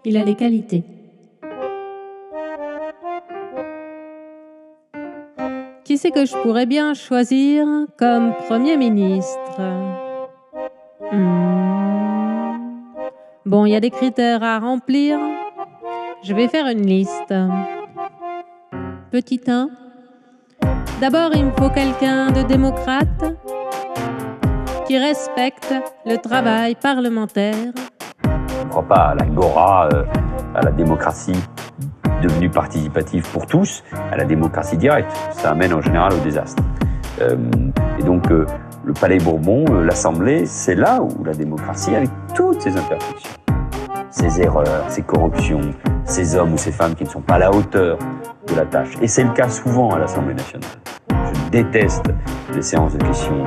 Il a les qualités. Qui c'est que je pourrais bien choisir comme Premier ministre? Bon, il y a des critères à remplir. Je vais faire une liste. Petit 1. D'abord, il me faut quelqu'un de démocrate qui respecte le travail parlementaire. Je ne crois pas à l'agora, à la démocratie devenue participative pour tous, à la démocratie directe. Ça amène en général au désastre. Et donc, le Palais Bourbon, l'Assemblée, c'est là où la démocratie, avec toutes ses imperfections, ses erreurs, ses corruptions, ces hommes ou ces femmes qui ne sont pas à la hauteur de la tâche. Et c'est le cas souvent à l'Assemblée nationale. Je déteste les séances de questions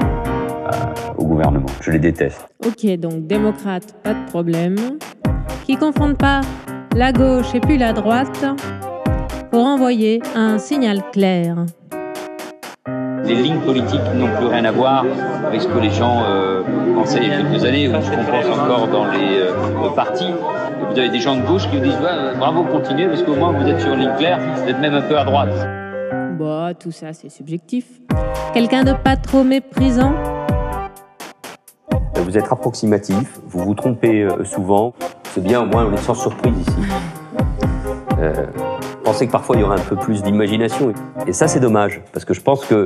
au gouvernement. Je les déteste. Ok, donc démocrate, pas de problème. Qui ne confondent pas la gauche et puis la droite pour envoyer un signal clair. Les lignes politiques n'ont plus rien à voir avec ce que les gens pensaient il y a quelques années, ou ce qu'on pense encore dans les partis. Vous avez des gens de gauche qui vous disent bravo, continuez, parce qu'au moins vous êtes sur une ligne claire, vous êtes même un peu à droite. Bah, tout ça c'est subjectif. Quelqu'un de pas trop méprisant. Vous êtes approximatif, vous vous trompez souvent. C'est bien, au moins on est sans surprise ici. Pensez que parfois il y aura un peu plus d'imagination. Et ça c'est dommage, parce que je pense que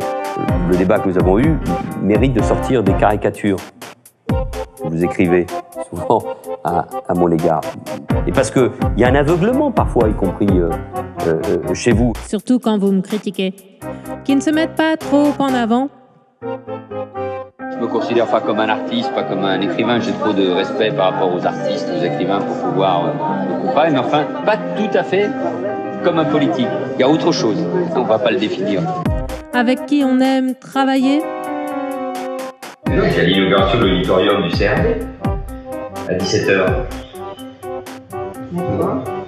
le débat que nous avons eu mérite de sortir des caricatures que vous écrivez souvent à mon égard. Et parce qu'il y a un aveuglement parfois, y compris chez vous. Surtout quand vous me critiquez. Qui ne se mettent pas trop en avant. Je me considère pas comme un artiste, pas comme un écrivain. J'ai trop de respect par rapport aux artistes, aux écrivains pour pouvoir me comparer. Mais enfin, pas tout à fait comme un politique. Il y a autre chose. On ne va pas le définir. Avec qui on aime travailler. Il y a l'inauguration de l'auditorium du CRD à 17h.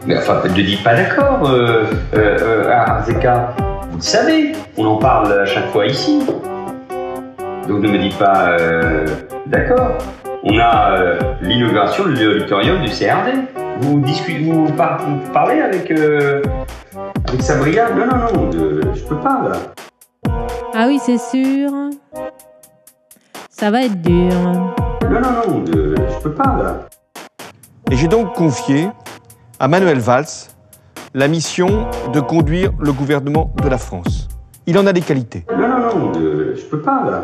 Mais enfin, ne dites pas d'accord, Arzeka. Vous le savez, on en parle à chaque fois ici. Donc ne me dites pas d'accord. On a l'inauguration de l'auditorium du CRD. Vous parlez avec sa brigade? Non, je peux pas là. Ah oui, c'est sûr. Ça va être dur. Non, je peux pas là. Et j'ai donc confié à Manuel Valls la mission de conduire le gouvernement de la France. Il en a des qualités. Non, je peux pas là.